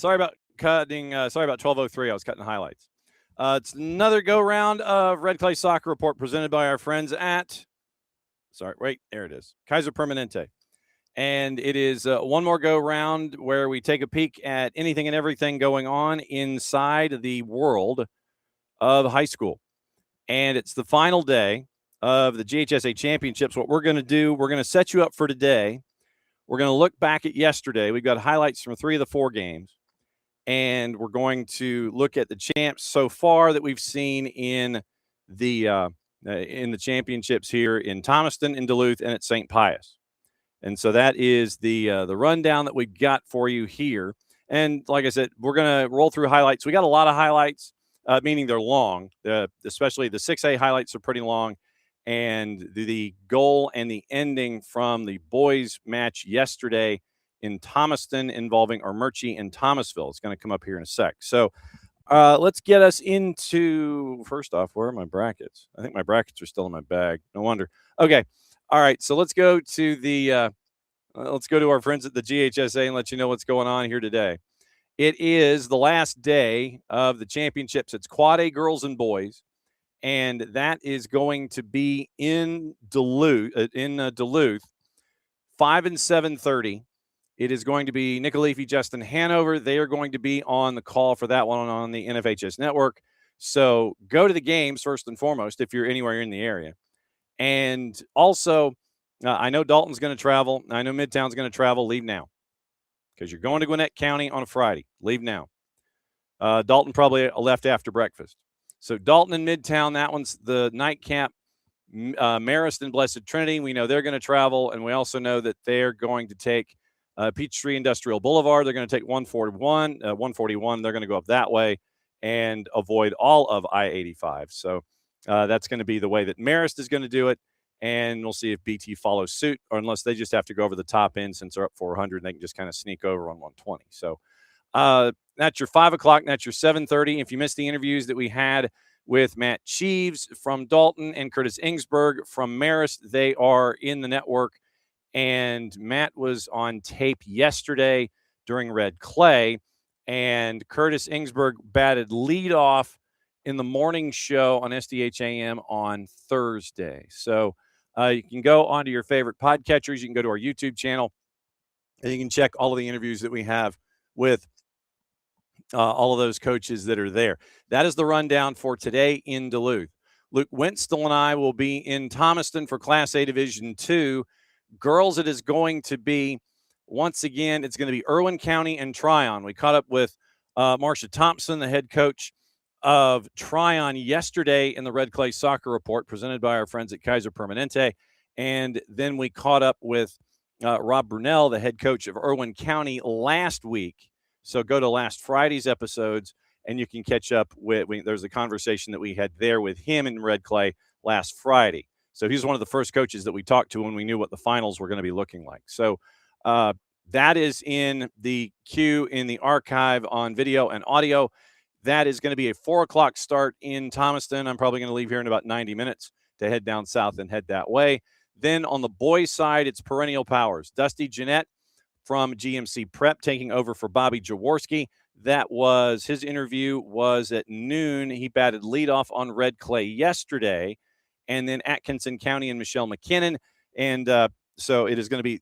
Sorry about cutting. Sorry about 12:03. I was cutting highlights. It's another go round of Red Clay Soccer Report presented by our friends at. Sorry, wait, there it is. Kaiser Permanente. And it is one more go round where we take a peek at anything and everything going on inside the world of high school. And it's the final day of the GHSA championships. What we're going to do, we're going to set you up for today. We're going to look back at yesterday. We've got highlights from 3 of the 4 games. And we're going to look at the champs so far that we've seen in the championships here in Thomaston, in Duluth, and at St. Pius. And so that is the rundown that we've got for you here. And like I said, we're going to roll through highlights. We got a lot of highlights, meaning they're long. Especially the 6A highlights are pretty long. And the goal and the ending from the boys' match yesterday in Thomaston involving Armurchie and Thomasville. It's going to come up here in a sec. So let's get us into, first off, where are my brackets? I think my brackets are still in my bag. No wonder. Okay. All right. So let's go to our friends at the GHSA and let you know what's going on here today. It is the last day of the championships. It's Quad A girls and boys. And that is going to be in Duluth, 5 and 7:30. It is going to be Nicolefe, Justin Hanover. They are going to be on the call for that one on the NFHS network. So go to the games first and foremost if you're anywhere in the area. And also, I know Dalton's going to travel. I know Midtown's going to travel. Leave now because you're going to Gwinnett County on a Friday. Leave now. Dalton probably left after breakfast. So Dalton and Midtown, that one's the nightcap. Marist and Blessed Trinity, we know they're going to travel, and we also know that they're going to take Peachtree Industrial Boulevard. They're going to take 141. They're going to go up that way and avoid all of I-85. So that's going to be the way that Marist is going to do it, and we'll see if BT follows suit, or unless they just have to go over the top end since they're up 400, they can just kind of sneak over on 120. So that's your 5 o'clock. That's your 7:30. If you missed the interviews that we had with Matt Cheeves from Dalton and Curtis Ingsberg from Marist, they are in the network. And Matt was on tape yesterday during Red Clay, and Curtis Ingsberg batted leadoff in the morning show on SDHAM on Thursday. So you can go onto your favorite podcatchers. You can go to our YouTube channel, and you can check all of the interviews that we have with all of those coaches that are there. That is the rundown for today in Duluth. Luke Winstall and I will be in Thomaston for Class A Division II. Girls, it is going to be, once again, it's going to be Irwin County and Tryon. We caught up with Marcia Thompson, the head coach of Tryon, yesterday in the Red Clay Soccer Report presented by our friends at Kaiser Permanente. And then we caught up with Rob Brunell, the head coach of Irwin County, last week. So go to last Friday's episodes, and you can catch up with there's a conversation that we had there with him in Red Clay last Friday. So he's one of the first coaches that we talked to when we knew what the finals were going to be looking like. So that is in the queue in the archive on video and audio. That is going to be a 4 o'clock start in Thomaston. I'm probably going to leave here in about 90 minutes to head down south and head that way. Then on the boys' side, it's Perennial Powers. Dusty Jeanette from GMC Prep taking over for Bobby Jaworski. That was his interview was at noon. He batted leadoff on Red Clay yesterday. And then Atkinson County and Michelle McKinnon. And so it is going to be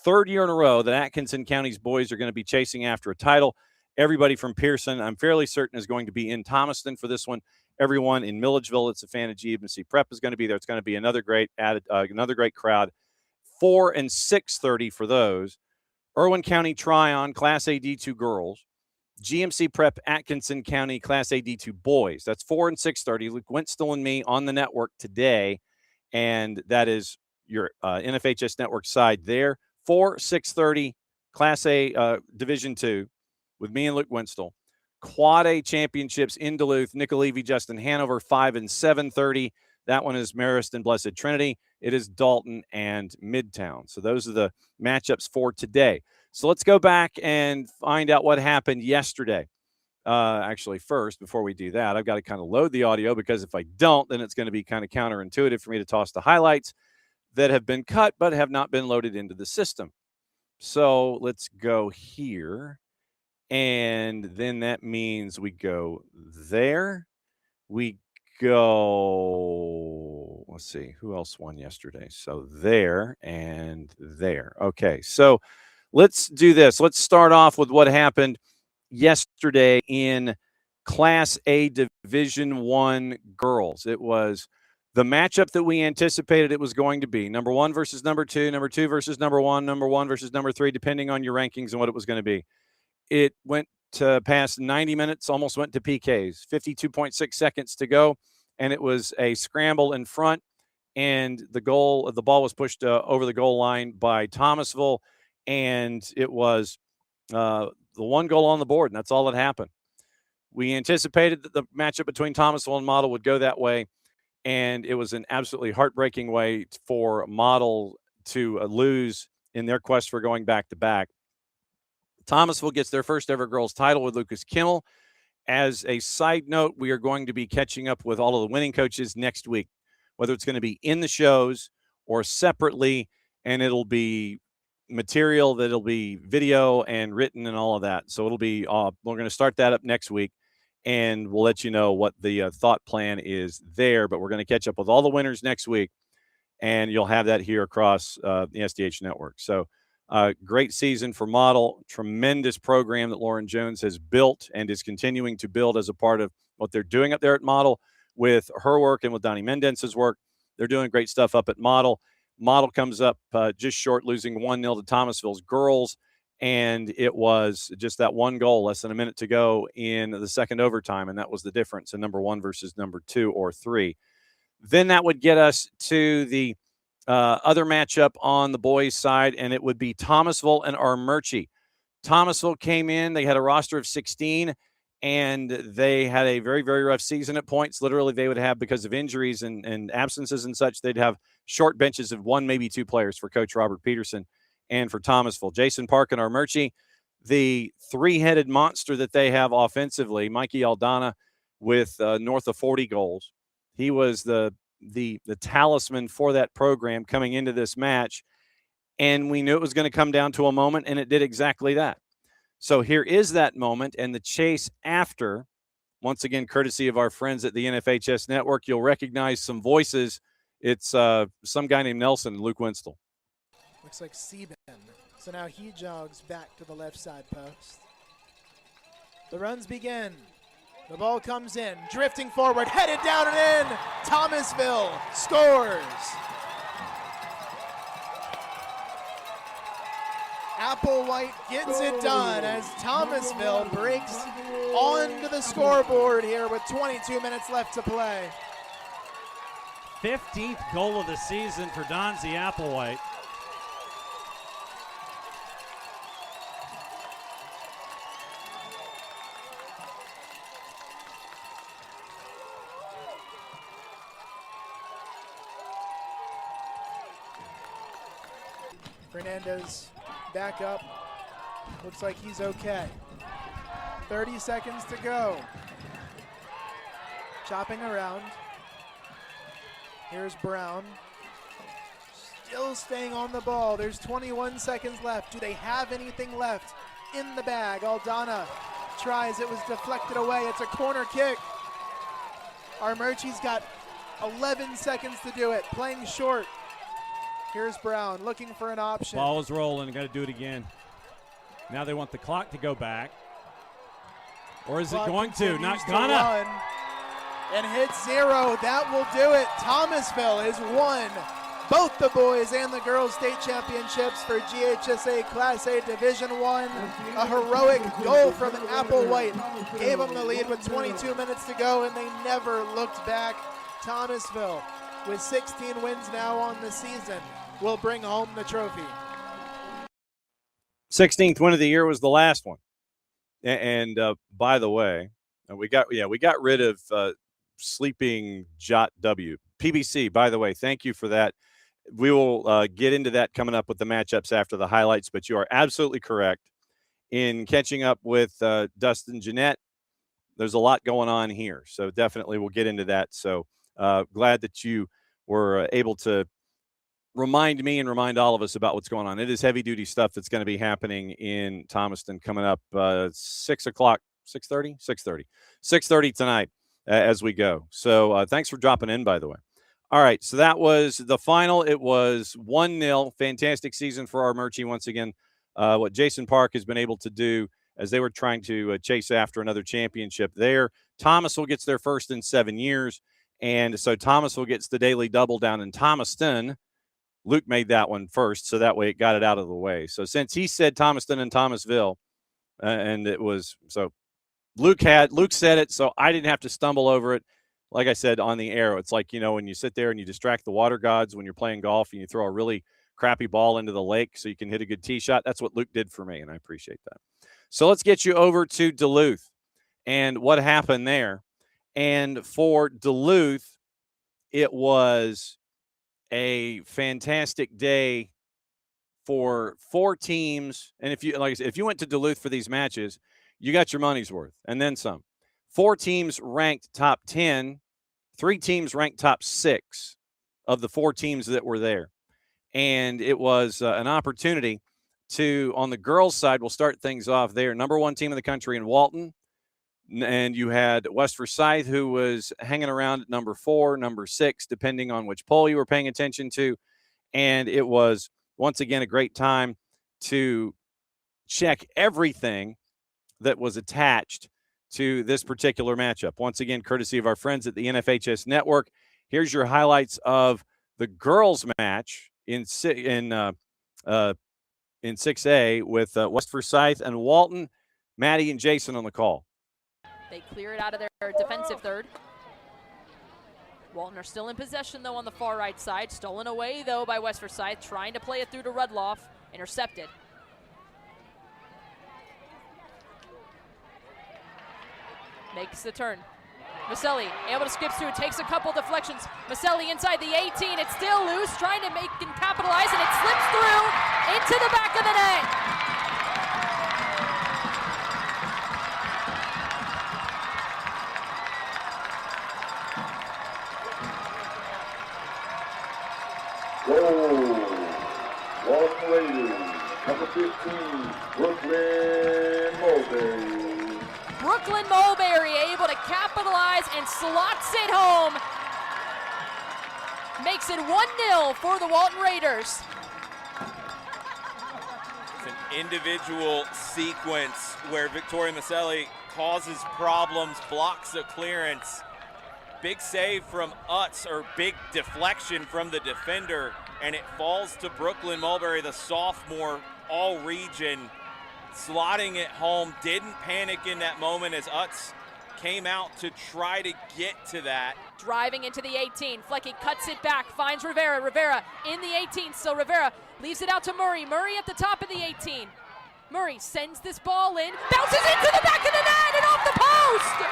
third year in a row that Atkinson County's boys are going to be chasing after a title. Everybody from Pearson, I'm fairly certain, is going to be in Thomaston for this one. Everyone in Milledgeville that's a fan of GMC Prep is going to be there. It's going to be another great crowd. 4 and 6:30 for those. Irwin County Tryon, Class A D2 girls. GMC Prep Atkinson County, Class A D2 boys. That's 4 and 6:30. Luke Winstall and me on the network today, and that is your NFHS network side there. 4, 6:30, Class A Division II with me and Luke Winstall. Quad A championships in Duluth, Nicolefe, Justin Hanover, 5 and 7:30. That one is Marist and Blessed Trinity. It is Dalton and Midtown. So those are the matchups for today. So let's go back and find out what happened yesterday. Actually, first, before we do that, I've got to kind of load the audio, because if I don't, then it's going to be kind of counterintuitive for me to toss the highlights that have been cut but have not been loaded into the system. So let's go here. And then that means we go there. We go, let's see, who else won yesterday? So there and there. Okay, so let's do this. Let's start off with what happened yesterday in Class A Division I girls. It was the matchup that we anticipated it was going to be. Number 1 versus number 2 versus number 1 versus number 3, depending on your rankings and what it was going to be. It went to past 90 minutes, almost went to PKs, 52.6 seconds to go, and it was a scramble in front, and the ball was pushed over the goal line by Thomasville, and it was the one goal on the board, and that's all that happened. We anticipated that the matchup between Thomasville and Model would go that way, and it was an absolutely heartbreaking way for Model to lose in their quest for going back-to-back. Thomasville gets their first ever girls title with Lucas Kimmel. As a side note, we are going to be catching up with all of the winning coaches next week, whether it's going to be in the shows or separately, and it'll be material that'll be video and written and all of that. So it'll be, we're going to start that up next week, and we'll let you know what the thought plan is there. But we're going to catch up with all the winners next week, and you'll have that here across the SDH network. So great season for Model, tremendous program that Lauren Jones has built and is continuing to build as a part of what they're doing up there at Model with her work and with Donnie Mendenz's work. They're doing great stuff up at Model. Model comes up just short, losing 1-0 to Thomasville's girls, and it was just that one goal, less than a minute to go in the second overtime, and that was the difference in number 1 versus number 2 or 3. Then that would get us to the other matchup on the boys' side, and it would be Thomasville and Armurchie. Thomasville came in. They had a roster of 16, and they had a very, very rough season at points. Literally, they would have, because of injuries and absences and such, they'd have short benches of 1, maybe 2 players for Coach Robert Peterson and for Thomasville. Jason Park and Armurchie, the three-headed monster that they have offensively, Mikey Aldana with north of 40 goals. He was the talisman for that program coming into this match, and we knew it was going to come down to a moment, and it did exactly that. So here is that moment and the chase after, once again, courtesy of our friends at the NFHS Network. You'll recognize some voices. It's some guy named Nelson and Luke Winstel. Looks like Seaben. So now he jogs back to the left side post. The runs begin. The ball comes in, drifting forward, headed down and in. Thomasville scores. Applewhite gets it done as Thomasville breaks onto the scoreboard here with 22 minutes left to play. 15th goal of the season for Donzie Applewhite. Fernandez back up. Looks like he's okay. 30 seconds to go. Chopping around. Here's Brown. Still staying on the ball. There's 21 seconds left. Do they have anything left in the bag? Aldana tries. It was deflected away. It's a corner kick. Armurchie's got 11 seconds to do it. Playing short. Here's Brown looking for an option. Ball is rolling. Got to do it again. Now they want the clock to go back. Or is it going to? Not gonna. Run and hit 0. That will do it. Thomasville has won both the boys and the girls state championships for GHSA Class A Division I. A heroic goal from Applewhite gave them the lead with 22 minutes to go, and they never looked back. Thomasville, with 16 wins now on the season, will bring home the trophy. 16th win of the year was the last one. And by the way, we got rid of Sleeping Jot W. PBC, by the way, thank you for that. We will get into that coming up with the matchups after the highlights, but you are absolutely correct in catching up with Dustin Jeanette. There's a lot going on here, so definitely we'll get into that. So glad that you were able to remind me and remind all of us about what's going on. It is heavy-duty stuff that's going to be happening in Thomaston coming up 6 o'clock, 6:30? 6:30. 6:30 tonight as we go. So thanks for dropping in, by the way. All right, so that was the final. It was 1-0. Fantastic season for our Murchie once again. What Jason Park has been able to do as they were trying to chase after another championship there. Thomasville gets their first in 7 years, and so Thomasville gets the daily double down in Thomaston. Luke made that one first, so that way it got it out of the way. So since he said Thomaston and Thomasville, and it was so Luke said it, so I didn't have to stumble over it. Like I said on the air, it's like, when you sit there and you distract the water gods when you're playing golf and you throw a really crappy ball into the lake so you can hit a good tee shot. That's what Luke did for me, and I appreciate that. So let's get you over to Duluth and what happened there. And for Duluth, it was a fantastic day for 4 teams. And if you went to Duluth for these matches, you got your money's worth and then some. 4 teams ranked top 10, 3 teams ranked top 6 of the 4 teams that were there. And it was an opportunity to, on the girls' side, we'll start things off there. Number 1 team in the country in Walton. And you had West Forsyth, who was hanging around at number 4, number 6, depending on which poll you were paying attention to. And it was, once again, a great time to check everything that was attached to this particular matchup. Once again, courtesy of our friends at the NFHS Network. Here's your highlights of the girls' match in 6A with West Forsyth and Walton. Maddie and Jason on the call. They clear it out of their defensive third. Walton are still in possession, though, on the far right side. Stolen away, though, by West Forsyth, trying to play it through to Rudloff. Intercepted. Makes the turn. Maselli able to skip through, takes a couple deflections. Maselli inside the 18, it's still loose, trying to make and capitalize, and it slips through into the back of the net. Walton Raiders, number 15, Brooklyn Mulberry. Brooklyn Mulberry able to capitalize and slots it home. Makes it 1-0 for the Walton Raiders. It's an individual sequence where Victoria Maselli causes problems, blocks a clearance. Big save from Utz, or big deflection from the defender, and it falls to Brooklyn Mulberry, the sophomore, all region, slotting it home. Didn't panic in that moment as Utz came out to try to get to that. Driving into the 18, Flecky cuts it back, finds Rivera. Rivera in the 18, so Rivera leaves it out to Murray. Murray at the top of the 18. Murray sends this ball in, bounces into the back of the net and off the post!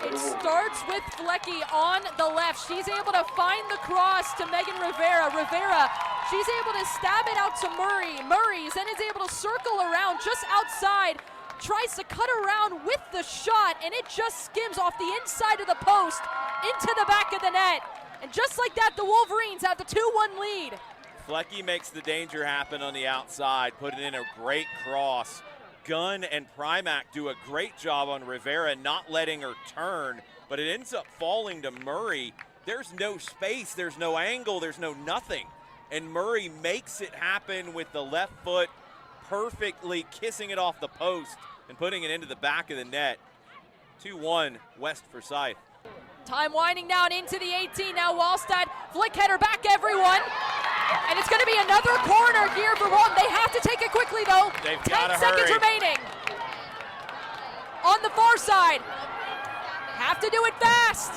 It starts with Flecky on the left. She's able to find the cross to Megan Rivera. Rivera, she's able to stab it out to Murray. Murray then is able to circle around just outside, tries to cut around with the shot, and it just skims off the inside of the post into the back of the net. And just like that, the Wolverines have the 2-1 lead. Flecky makes the danger happen on the outside, putting in a great cross. Gunn and Primack do a great job on Rivera, not letting her turn, but it ends up falling to Murray. There's no space, there's no angle, there's no nothing. And Murray makes it happen with the left foot, perfectly kissing it off the post and putting it into the back of the net. 2-1 West Forsyth. Time winding down into the 18. Now Wallstad, flick header back, everyone. And it's going to be another corner here for Walton. They have to take it quickly, though. They've 10 seconds remaining. On the far side. Have to do it fast.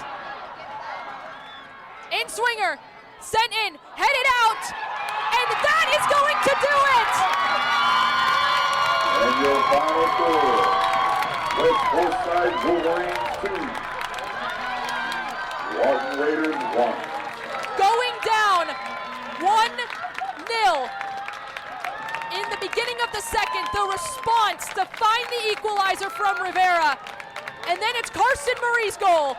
In swinger. Sent in. Headed out. And that is going And your final score, West Forsyth Wolverines 2, Walton Raiders 1. In the beginning of the second, the response to find the equalizer from Rivera. And then it's Carson Murray's goal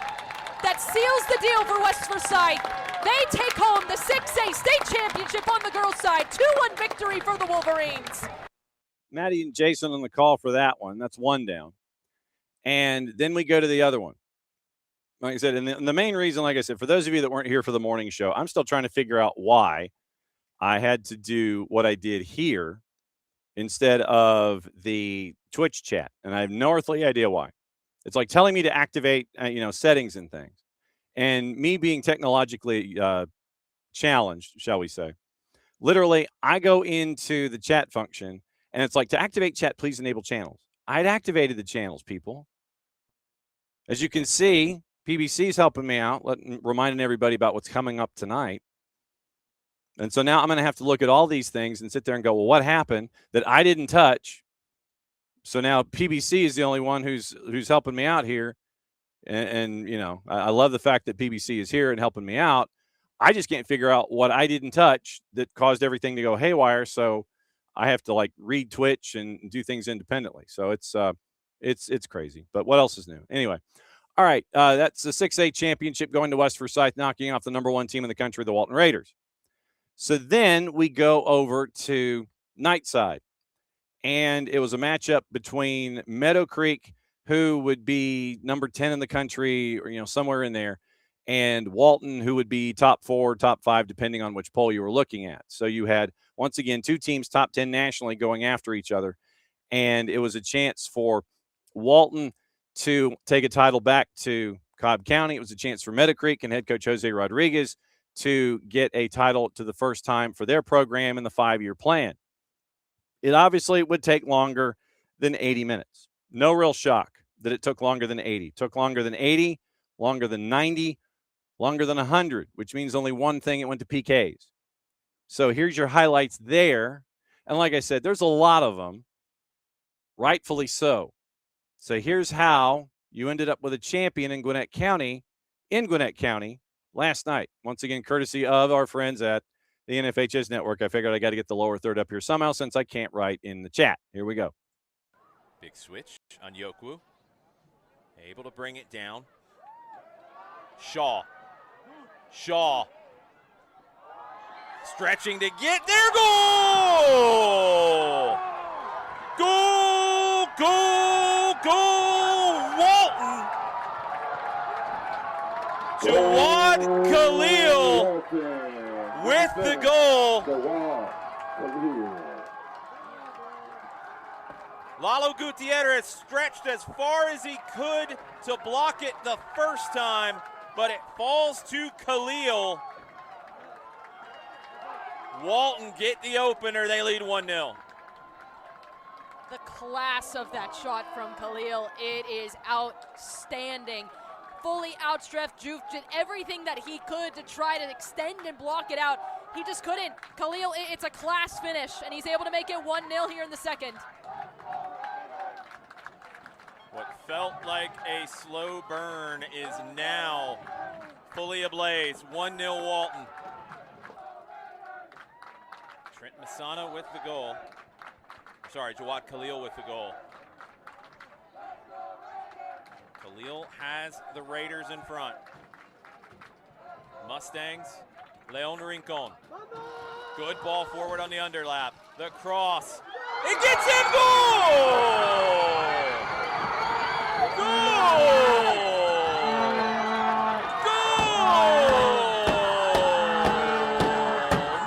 that seals the deal for West Forsyth. They take home the 6A state championship on the girls' side. 2-1 victory for the Wolverines. Maddie and Jason on the call for that one. That's one down. And then we go to the other one. Like I said, and the main reason, like I said, for those of you that weren't here for the morning show, I'm still trying to figure out why I had to do what I did here instead of the Twitch chat. And I have no earthly idea why. It's like telling me to activate, settings and things. And me being technologically challenged, shall we say. Literally, I go into the chat function, and it's like, to activate chat, please enable channels. I'd activated the channels, people. As you can see, PBC is helping me out, reminding everybody about what's coming up tonight. And so now I'm going to have to look at all these things and sit there and go, well, what happened that I didn't touch? So now PBC is the only one who's helping me out here. And I love the fact that PBC is here and helping me out. I just can't figure out what I didn't touch that caused everything to go haywire. So I have to read Twitch and do things independently. So it's crazy. But what else is new? Anyway. All right. That's the 6A championship going to West Forsyth, knocking off the #1 team in the country, the Walton Raiders. So then we go over to Nightside. And it was a matchup between Meadow Creek, who would be number 10 in the country, or somewhere in there, and Walton, who would be top 4, top 5, depending on which poll you were looking at. So you had, once again, two teams top 10 nationally going after each other. And it was a chance for Walton to take a title back to Cobb County. It was a chance for Meadow Creek and head coach Jose Rodriguez to get a title to the first time for their program in the 5-year plan. It obviously would take longer than 80 minutes. No real shock that it took longer than 80. It took longer than 80, longer than 90, longer than 100, which means only one thing, it went to PKs. So here's your highlights there. And like I said, there's a lot of them, rightfully so. So here's how you ended up with a champion in Gwinnett County last night. Once again, courtesy of our friends at the NFHS Network. I figured I got to get the lower third up here somehow since I can't write in the chat. Here we go. Big switch on Yokwu. Able to bring it down. Shaw. Stretching to get their goal! Goal! Walton! Jawad Khalil with the goal. Lalo Gutierrez stretched as far as he could to block it the first time, but it falls to Khalil. Walton get the opener. They lead 1-0. The class of that shot from Khalil, it is outstanding. Fully outstretched, Juve did everything that he could to try to extend and block it out. He just couldn't. Khalil, it's a class finish, and he's able to make it 1-0 here in the second. What felt like a slow burn is now fully ablaze. 1-0 Walton. Trent Masana with the goal. Sorry, Jawad Khalil with the goal. Khalil has the Raiders in front. Mustangs, Leon Rincon. Good ball forward on the underlap. The cross. It gets in, goal! Goal!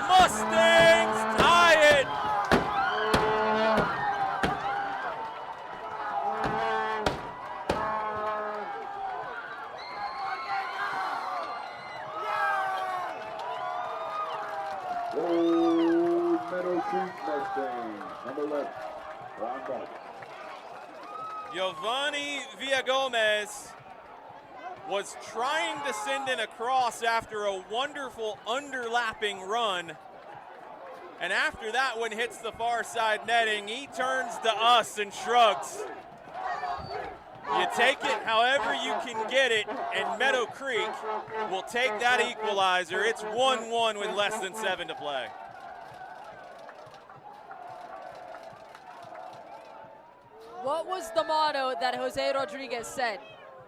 Mustangs tie it! Old Meadow Creek Mustangs, number 11, Ron Barker. Giovanni Villagomez was trying to send in a cross after a wonderful underlapping run. And after that one hits the far side netting, he turns to us and shrugs. You take it however you can get it, and Meadow Creek will take that equalizer. It's 1-1 with less than 7 to play. What was the motto that Jose Rodriguez said?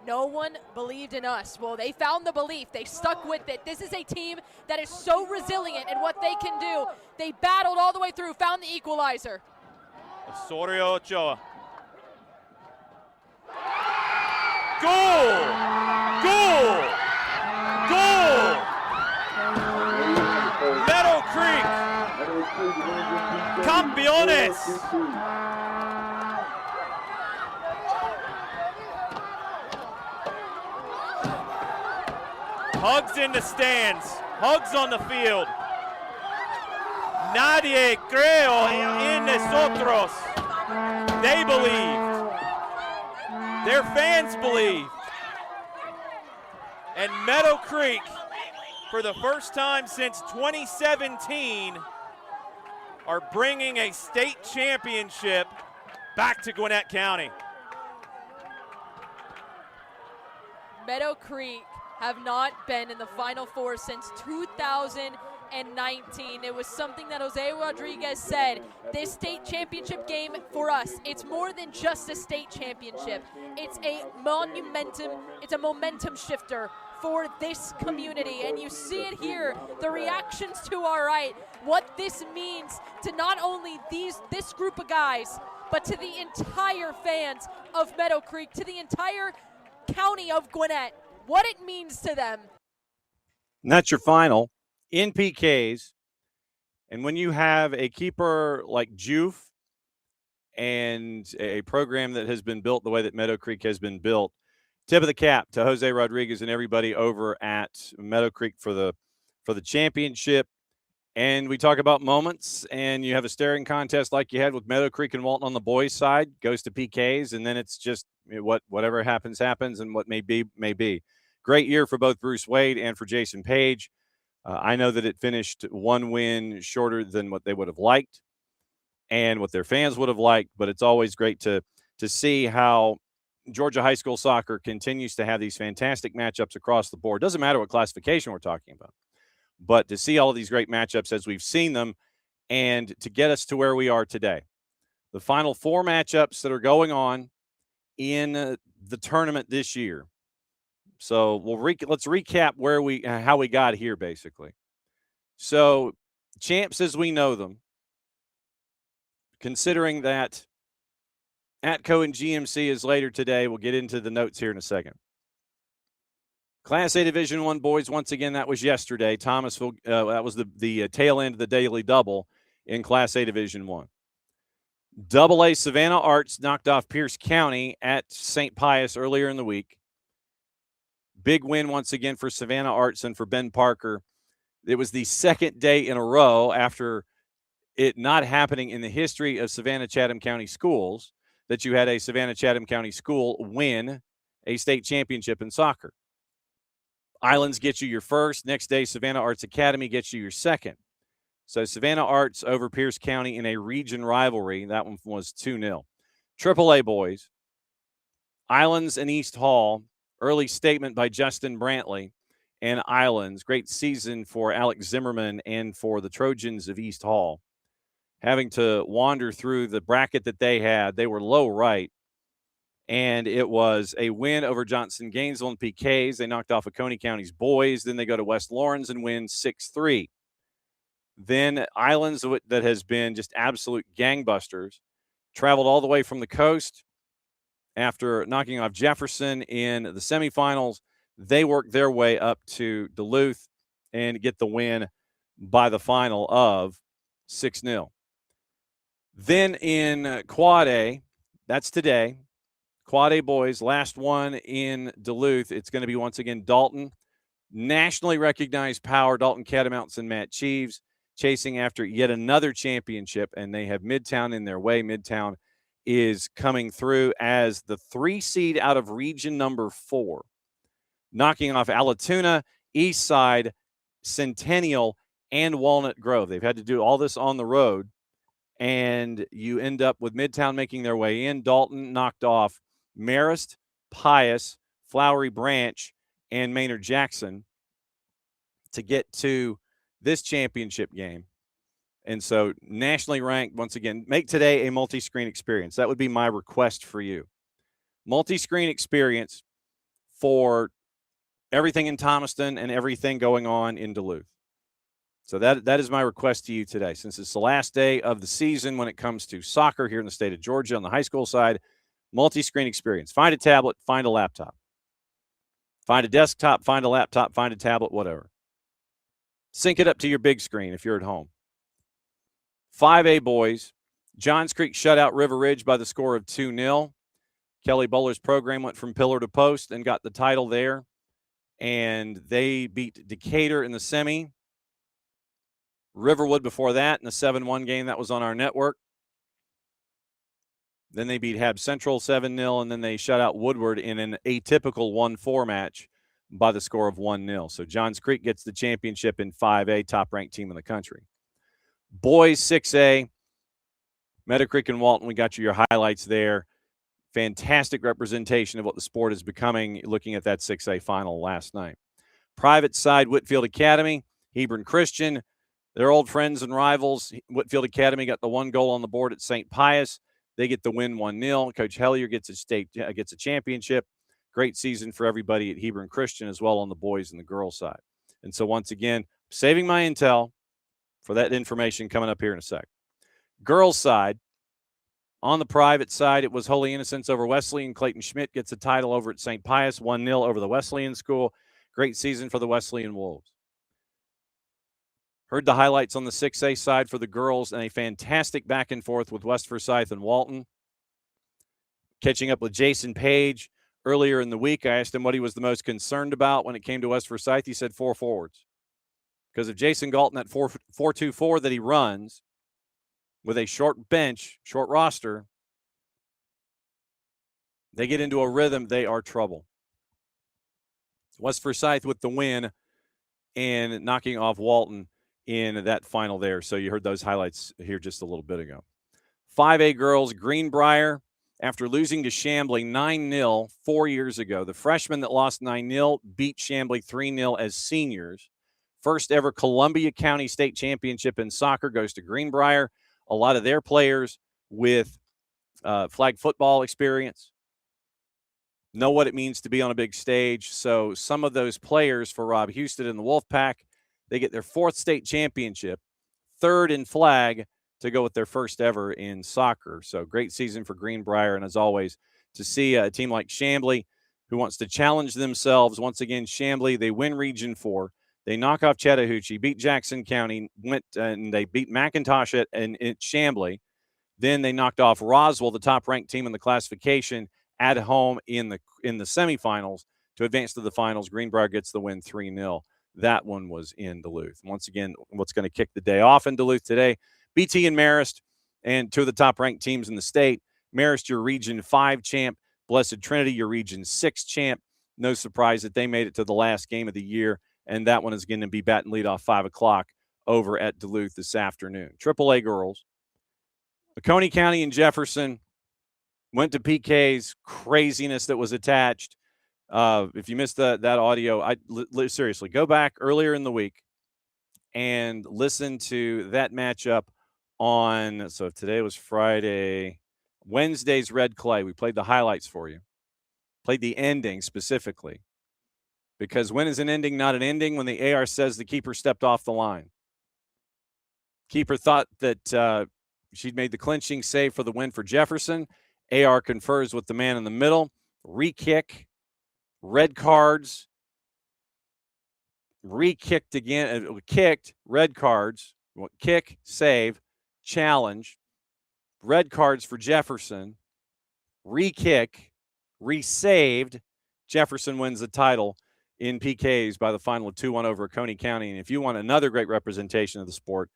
No one believed in us. Well, they found the belief. They stuck with it. This is a team that is so resilient in what they can do. They battled all the way through, found the equalizer. Osorio Ochoa. Goal! Goal! Goal! Meadow Creek, campeones! Hugs in the stands, hugs on the field. Nadie creo en nosotros. They believed. Their fans believed. And Meadow Creek, for the first time since 2017, are bringing a state championship back to Gwinnett County. Meadow Creek have not been in the Final Four since 2019. It was something that Jose Rodriguez said. This state championship game for us, it's more than just a state championship. It's a momentum shifter for this community. And you see it here, the reactions to our right, what this means to not only this group of guys, but to the entire fans of Meadow Creek, to the entire county of Gwinnett. What it means to them. And that's your final in PKs. And when you have a keeper like Juf and a program that has been built the way that Meadow Creek has been built, tip of the cap to Jose Rodriguez and everybody over at Meadow Creek for the championship. And we talk about moments, and you have a staring contest like you had with Meadow Creek and Walton on the boys' side, goes to PKs, and then it's just whatever happens, and what may be, may be. Great year for both Bruce Wade and for Jason Page. I know that it finished one win shorter than what they would have liked and what their fans would have liked, but it's always great to see how Georgia high school soccer continues to have these fantastic matchups across the board. Doesn't matter what classification we're talking about, but to see all of these great matchups as we've seen them and to get us to where we are today. The final four matchups that are going on in the tournament this year. So let's recap how we got here, basically. So champs as we know them, considering that Atco and GMC is later today, we'll get into the notes here in a second. Class A Division I boys, once again, that was yesterday. Thomasville, that was the tail end of the daily double in Class A Division I. AA Savannah Arts knocked off Pierce County at St. Pius earlier in the week. Big win once again for Savannah Arts and for Ben Parker. It was the second day in a row after it not happening in the history of Savannah-Chatham County schools that you had a Savannah-Chatham County school win a state championship in soccer. Islands gets you your first. Next day, Savannah Arts Academy gets you your second. So Savannah Arts over Pierce County in a region rivalry. That one was 2-0. AAA boys, Islands and East Hall. Early statement by Justin Brantley and Islands. Great season for Alex Zimmerman and for the Trojans of East Hall. Having to wander through the bracket that they had. They were low right. And it was a win over Johnson Gainesville in PKs. They knocked off Oconee County's boys. Then they go to West Lawrence and win 6-3. Then Islands, that has been just absolute gangbusters, traveled all the way from the coast. After knocking off Jefferson in the semifinals, they worked their way up to Duluth and get the win by the final of 6-0. Then in Quad A, that's today, Quad A boys, last one in Duluth. It's going to be once again Dalton, nationally recognized power, Dalton Catamounts and Matt Cheeves, chasing after yet another championship, and they have Midtown in their way. Midtown is coming through as the 3 seed out of region number 4, knocking off Alatoona, Eastside, Centennial, and Walnut Grove. They've had to do all this on the road, and you end up with Midtown making their way in. Dalton knocked off Marist, Pius, Flowery Branch, and Maynard Jackson to get to this championship game. And so nationally ranked, once again, make today a multi-screen experience. That would be my request for you. Multi-screen experience for everything in Thomaston and everything going on in Duluth. So that is my request to you today. Since it's the last day of the season when it comes to soccer here in the state of Georgia on the high school side, multi-screen experience. Find a tablet, find a laptop. Find a desktop, find a laptop, find a tablet, whatever. Sync it up to your big screen if you're at home. 5A boys, Johns Creek shut out River Ridge by the score of 2-0. Kelly Bowler's program went from pillar to post and got the title there. And they beat Decatur in the semi. Riverwood before that in the 7-1 game that was on our network. Then they beat Hab Central 7-0, and then they shut out Woodward in an atypical 1-4 match by the score of 1-0. So Johns Creek gets the championship in 5A, top-ranked team in the country. Boys 6A, Meadow Creek and Walton, we got you your highlights there. Fantastic representation of what the sport is becoming, looking at that 6A final last night. Private side, Whitfield Academy, Hebron Christian, they're old friends and rivals. Whitfield Academy got the one goal on the board at St. Pius. They get the win 1-0. Coach Hellier gets a championship. Great season for everybody at Hebron Christian as well on the boys and the girls side. And so once again, saving my intel for that information coming up here in a sec. Girls side, on the private side, it was Holy Innocents over Wesleyan. Clayton Schmidt gets a title over at St. Pius, 1-0 over the Wesleyan school. Great season for the Wesleyan Wolves. Heard the highlights on the 6A side for the girls and a fantastic back and forth with West Forsyth and Walton. Catching up with Jason Page earlier in the week, I asked him what he was the most concerned about when it came to West Forsyth. He said 4 forwards. Because if Jason Galton at 4-2-4 that he runs with a short bench, short roster, they get into a rhythm, they are trouble. West Forsyth with the win and knocking off Walton in that final there. So you heard those highlights here just a little bit ago. 5A girls, Greenbrier, after losing to Chambly 9-0 4 years ago. The freshmen that lost 9-0 beat Chambly 3-0 as seniors. First ever Columbia County State Championship in soccer goes to Greenbrier. A lot of their players with flag football experience know what it means to be on a big stage. So some of those players for Rob Houston and the Wolfpack, they get their 4th state championship, 3rd in flag, to go with their first ever in soccer. So great season for Greenbrier. And as always, to see a team like Chambly who wants to challenge themselves. Once again, Chambly, they win Region 4. They knock off Chattahoochee, beat Jackson County, went and they beat McIntosh at Chambly. Then they knocked off Roswell, the top-ranked team in the classification, at home in the semifinals to advance to the finals. Greenbrier gets the win 3-0. That one was in Duluth. Once again, what's going to kick the day off in Duluth today? BT and Marist, and 2 of the top-ranked teams in the state. Marist, your Region 5 champ. Blessed Trinity, your Region 6 champ. No surprise that they made it to the last game of the year, and that one is going to be batting leadoff 5 o'clock over at Duluth this afternoon. AAA girls. Oconee County and Jefferson went to PK's craziness that was attached. If you missed that audio, seriously, go back earlier in the week and listen to that matchup on, so if today was Friday, Wednesday's Red Clay. We played the highlights for you. Played the ending specifically. Because when is an ending not an ending? When the AR says the keeper stepped off the line. Keeper thought that she'd made the clinching save for the win for Jefferson. AR confers with the man in the middle. Re-kick. Red cards. Re-kicked again. Kicked. Red cards. Kick. Save. Challenge. Red cards for Jefferson. Re-kick. Re-saved. Jefferson wins the title in PKs by the final of 2-1 over Oconee County. And if you want another great representation of the sport,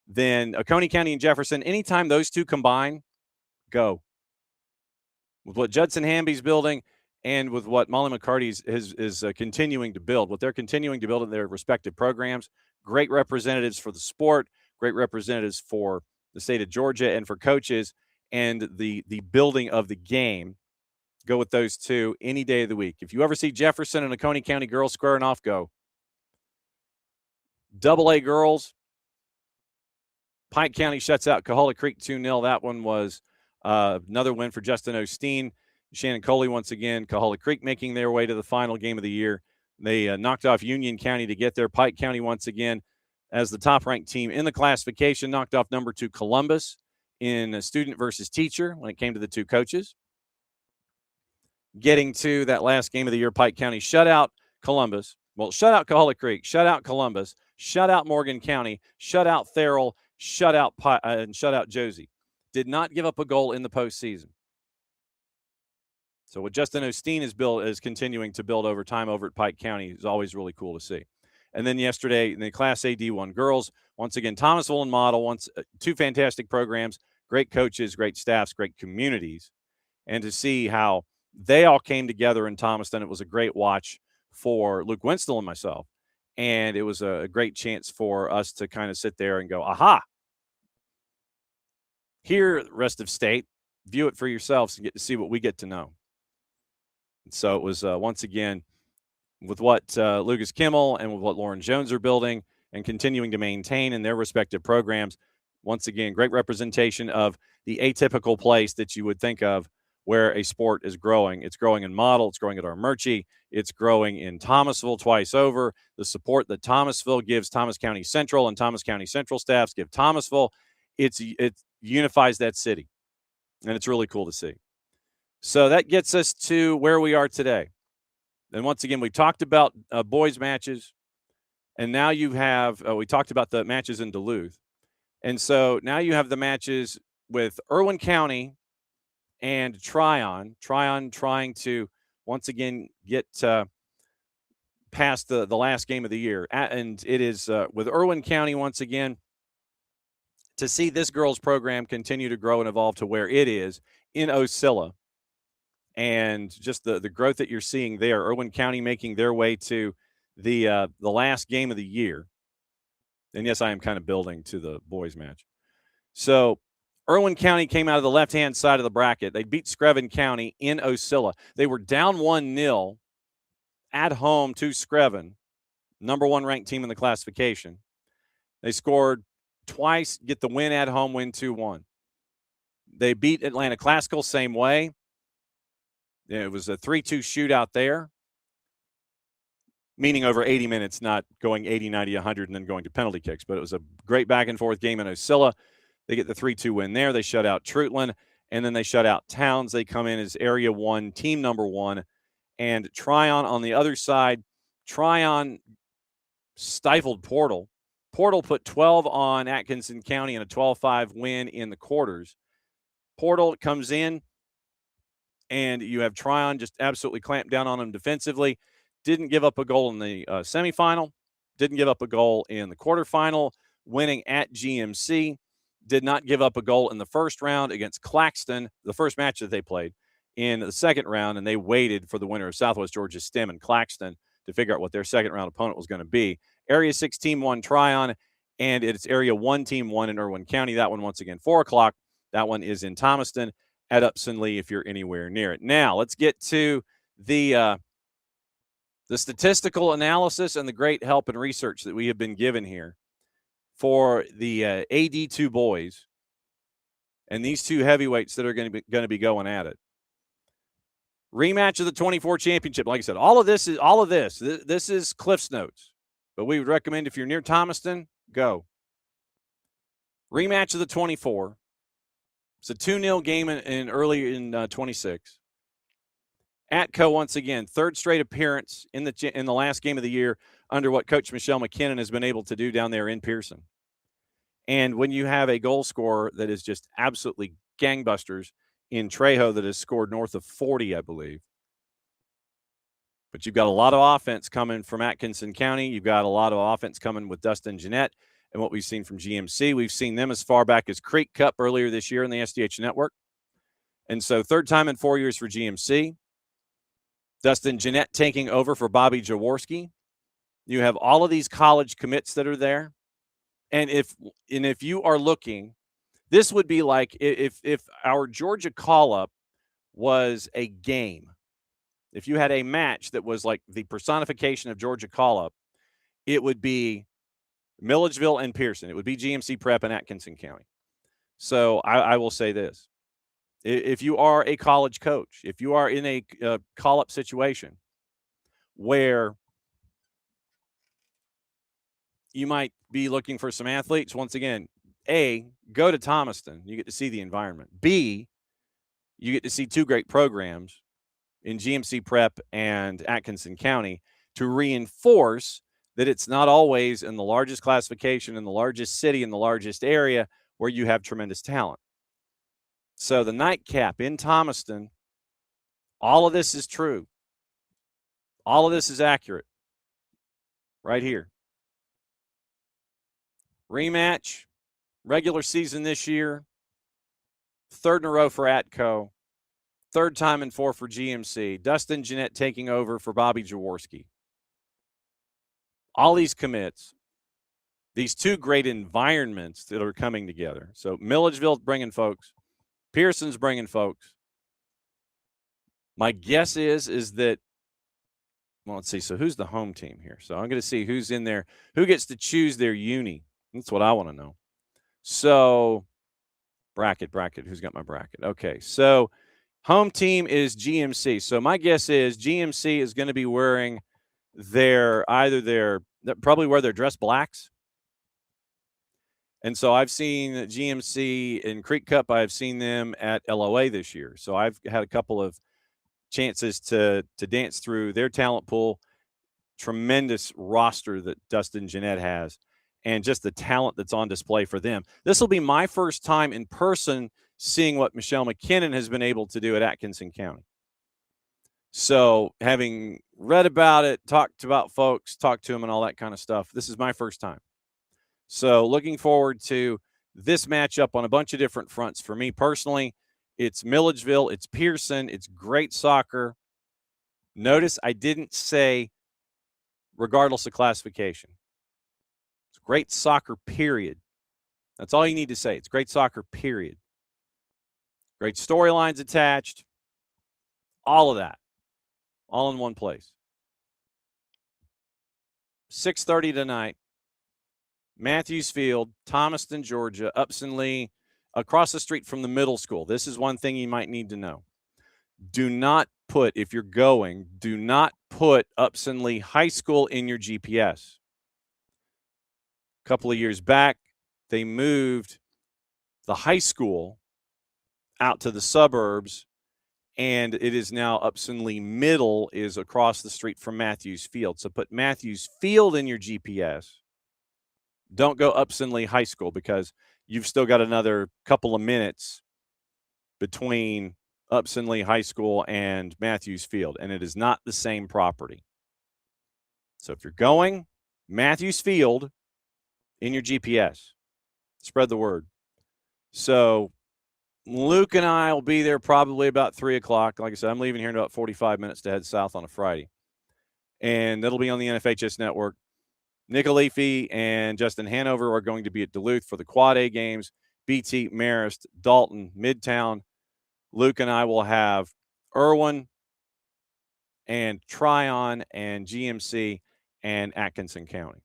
then Oconee County and Jefferson, anytime those two combine, go. With what Judson Hamby's building and with what Molly McCarty is continuing to build, what they're continuing to build in their respective programs, great representatives for the sport, great representatives for the state of Georgia and for coaches and the building of the game. Go with those two any day of the week. If you ever see Jefferson and Oconee County girls squaring off, go. AA girls, Pike County shuts out Cahulla Creek 2-0. That one was another win for Justin Osteen. Shannon Coley once again. Cahulla Creek making their way to the final game of the year. They knocked off Union County to get there. Pike County once again as the top-ranked team in the classification, knocked off number 2 Columbus in student versus teacher when it came to the two coaches. Getting to that last game of the year, Pike County shut out Columbus. Well, shut out Cahulla Creek, shut out Columbus, shut out Morgan County, shut out Therrell, shut out Josie. Did not give up a goal in the postseason. So what Justin Osteen is continuing to build over time over at Pike County is always really cool to see. And then yesterday in the Class A D1 girls, once again, Thomasville and Model, two fantastic programs, great coaches, great staffs, great communities. And to see how they all came together in Thomaston, it was a great watch for Luke Winston and myself. And it was a great chance for us to kind of sit there and go, aha. Here, rest of state, view it for yourselves and get to see what we get to know. And so it was, once again, with what Lucas Kimmel and with what Lauren Jones are building and continuing to maintain in their respective programs. Once again, great representation of the atypical place that you would think of where a sport is growing. It's growing in Model. It's growing at Armurchie. It's growing in Thomasville twice over. The support that Thomasville gives Thomas County Central and Thomas County Central staffs give Thomasville, it unifies that city. And it's really cool to see. So that gets us to where we are today. And once again, we talked about boys matches. And now you have, we talked about the matches in Duluth. And so now you have the matches with Irwin County and Tryon. Tryon trying to, once again, get past the last game of the year. And it is with Irwin County, once again, to see this girls program continue to grow and evolve to where it is in Ocilla. And just the growth that you're seeing there, Irwin County making their way to the last game of the year. And yes, I am kind of building to the boys match. So Irwin County came out of the left-hand side of the bracket. They beat Screven County in Ocilla. They were down 1-0 at home to Screven, number 1 ranked team in the classification. They scored twice, get the win at home, win 2-1. They beat Atlanta Classical same way. It was a 3-2 shootout there, meaning over 80 minutes, not going 80, 90, 100, and then going to penalty kicks. But it was a great back-and-forth game in Ocilla. They get the 3-2 win there. They shut out Trutland, and then they shut out Towns. They come in as Area 1, team number 1. And Tryon on the other side, Tryon stifled Portal. Portal put 12 on Atkinson County in a 12-5 win in the quarters. Portal comes in, and you have Tryon just absolutely clamped down on them defensively. Didn't give up a goal in the semifinal. Didn't give up a goal in the quarterfinal, winning at GMC. Did not give up a goal in the first round against Claxton, the first match that they played, in the second round, and they waited for the winner of Southwest Georgia STEM and Claxton to figure out what their second round opponent was going to be. Area 6 Team 1 Tryon, and it's Area 1 Team 1 in Irwin County. That one, once again, 4 o'clock. That one is in Thomaston at Upson Lee if you're anywhere near it. Now, let's get to the statistical analysis and the great help and research that we have been given here for the AD2 boys and these two heavyweights that are going to be going at it. Rematch of the 24 championship. Like I said, all of this. This is Cliff's Notes, but we would recommend if you're near Thomaston, go. Rematch of the 24. It's a 2-0 game in early in 26. Atco once again, third straight appearance in the last game of the year under what Coach Michelle McKinnon has been able to do down there in Pearson. And when you have a goal scorer that is just absolutely gangbusters in Trejo that has scored north of 40, I believe. But you've got a lot of offense coming from Atkinson County. You've got a lot of offense coming with Dustin Jeanette and what we've seen from GMC. We've seen them as far back as Creek Cup earlier this year in the SDH network. And so third time in 4 years for GMC. Dustin Jeanette taking over for Bobby Jaworski. You have all of these college commits that are there. And if you are looking, this would be like if our Georgia call-up was a game. If you had a match that was like the personification of Georgia call-up, it would be Milledgeville and Pearson. It would be GMC Prep and Atkinson County. So I will say this. If you are a college coach, if you are in a call-up situation where you might be looking for some athletes, once again, A, go to Thomaston. You get to see the environment. B, you get to see two great programs in GMC Prep and Atkinson County to reinforce that it's not always in the largest classification, in the largest city, in the largest area where you have tremendous talent. So the nightcap in Thomaston, all of this is true. All of this is accurate right here. Rematch, regular season this year, third in a row for Atco, third time in 4 for GMC. Dustin Jeanette taking over for Bobby Jaworski. All these commits, these two great environments that are coming together. So Milledgeville's bringing folks. Pearson's bringing folks. My guess is that, well, let's see. So who's the home team here? So I'm going to see who's in there. Who gets to choose their uni? That's what I want to know. So bracket. Who's got my bracket? Okay. So home team is GMC. So my guess is GMC is going to be wearing probably wear their dress blacks. And so I've seen GMC in Creek Cup. I've seen them at LOA this year. So I've had a couple of chances to dance through their talent pool. Tremendous roster that Dustin Jeanette has, and just the talent that's on display for them. This will be my first time in person seeing what Michelle McKinnon has been able to do at Atkinson County. So having read about it, talked about folks, talked to them and all that kind of stuff, this is my first time. So looking forward to this matchup on a bunch of different fronts. For me personally, it's Milledgeville, it's Pearson, it's great soccer. Notice I didn't say regardless of classification. It's great soccer, period. That's all you need to say. It's great soccer, period. Great storylines attached. All of that. All in one place. 6:30 tonight. Matthews Field, Thomaston, Georgia, Upson Lee, across the street from the middle school. This is one thing you might need to know. Do not put Upson Lee High School in your GPS. A couple of years back, they moved the high school out to the suburbs, and it is now Upson Lee Middle is across the street from Matthews Field. So put Matthews Field in your GPS. Don't go Upson Lee High School because you've still got another couple of minutes between Upson Lee High School and Matthews Field, and it is not the same property. So if you're going Matthews Field in your GPS, spread the word. So Luke and I will be there probably about 3 o'clock. Like I said, I'm leaving here in about 45 minutes to head south on a Friday. And that'll be on the NFHS network. Nick Alifi and Justin Hanover are going to be at Duluth for the Quad A games. BT, Marist, Dalton, Midtown. Luke and I will have Irwin and Tryon and GMC and Atkinson County.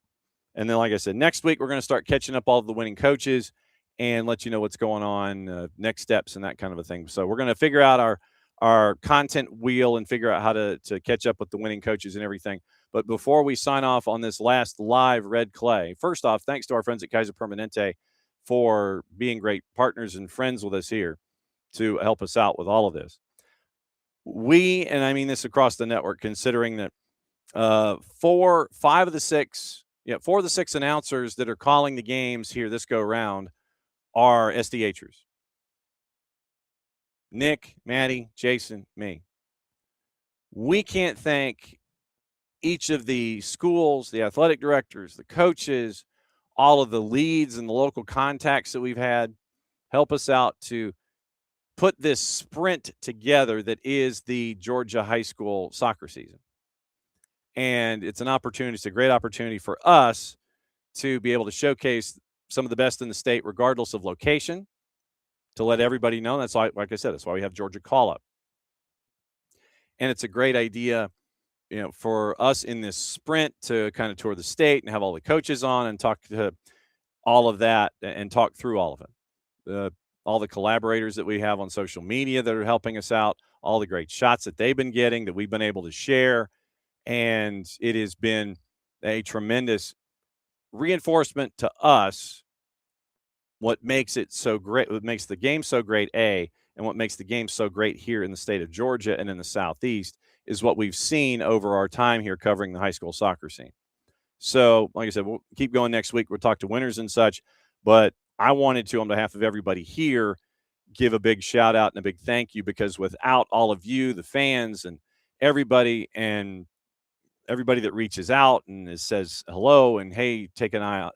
And then, like I said, next week we're going to start catching up all of the winning coaches and let you know what's going on, next steps and that kind of a thing. So we're going to figure out our content wheel and figure out how to catch up with the winning coaches and everything. But before we sign off on this last live Red Clay, first off, thanks to our friends at Kaiser Permanente for being great partners and friends with us here to help us out with all of this. We, and I mean this across the network, considering that 4 of the 6 announcers that are calling the games here this go round are SDHers. Nick, Maddie, Jason, me. We can't thank each of the schools, the athletic directors, the coaches, all of the leads and the local contacts that we've had help us out to put this sprint together that is the Georgia high school soccer season. And it's an opportunity. It's a great opportunity for us to be able to showcase some of the best in the state, regardless of location, to let everybody know. That's why, like I said, that's why we have Georgia Call Up. And it's a great idea for us in this sprint to kind of tour the state and have all the coaches on and talk to all of that and talk through all of it. All the collaborators that we have on social media that are helping us out, all the great shots that they've been getting that we've been able to share. And it has been a tremendous reinforcement to us what makes it so great, what makes the game so great, and what makes the game so great here in the state of Georgia and in the Southeast is what we've seen over our time here covering the high school soccer scene. So, like I said, we'll keep going next week. We'll talk to winners and such. But I wanted to, on behalf of everybody here, give a big shout out and a big thank you, because without all of you, the fans and everybody that reaches out and says hello and, hey, keep an eye out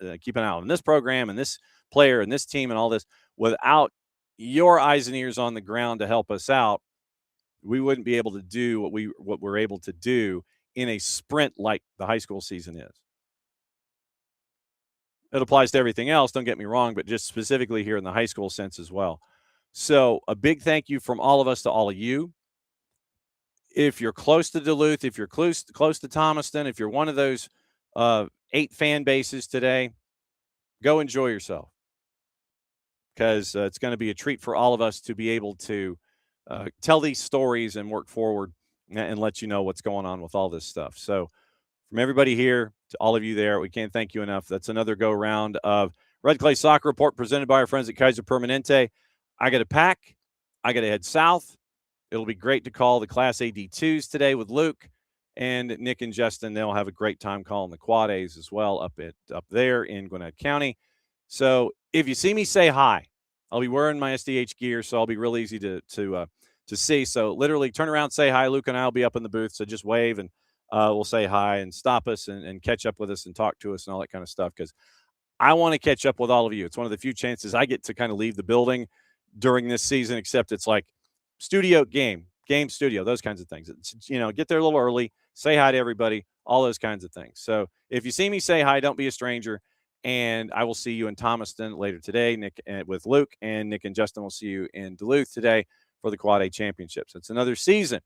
on this program and this player and this team and all this, without your eyes and ears on the ground to help us out, we wouldn't be able to do what we're able to do in a sprint like the high school season is. It applies to everything else, don't get me wrong, but just specifically here in the high school sense as well. So a big thank you from all of us to all of you. If you're close to Duluth, if you're close to Thomaston, if you're one of those 8 fan bases today, go enjoy yourself, because it's going to be a treat for all of us to be able to tell these stories and work forward and let you know what's going on with all this stuff. So from everybody here to all of you there, we can't thank you enough. That's another go round of Red Clay Soccer Report presented by our friends at Kaiser Permanente. I got to pack. I got to head south. It'll be great to call the Class A D2s today with Luke and Nick and Justin. They'll have a great time calling the Quad A's as well up there in Gwinnett County. So if you see me, say hi. I'll be wearing my SDH gear, so I'll be real easy to see. So literally turn around, say hi. Luke and I will be up in the booth, so just wave and we'll say hi and stop us and catch up with us and talk to us and all that kind of stuff, because I want to catch up with all of you. It's one of the few chances I get to kind of leave the building during this season, except it's like studio game studio, those kinds of things. It's, get there a little early, say hi to everybody, all those kinds of things. So if you see me, say hi, don't be a stranger. And I will see you in Thomaston later today, Nick with Luke, and Nick and Justin will see you in Duluth today for the Quad A Championships. It's another season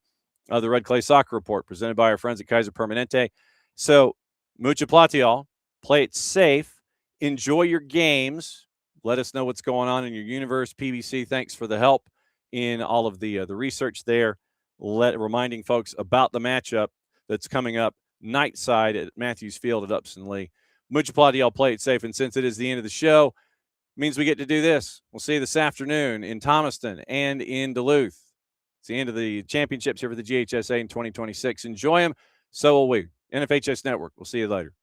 of the Red Clay Soccer Report presented by our friends at Kaiser Permanente. So, mucha platial, play it safe, enjoy your games. Let us know what's going on in your universe. PBC, thanks for the help in all of the research there. Reminding folks about the matchup that's coming up night side at Matthews Field at Upson Lee. Mucha platial, play it safe. And since it is the end of the show, it means we get to do this. We'll see you this afternoon in Thomaston and in Duluth. It's the end of the championships here for the GHSA in 2026. Enjoy them. So will we. NFHS Network. We'll see you later.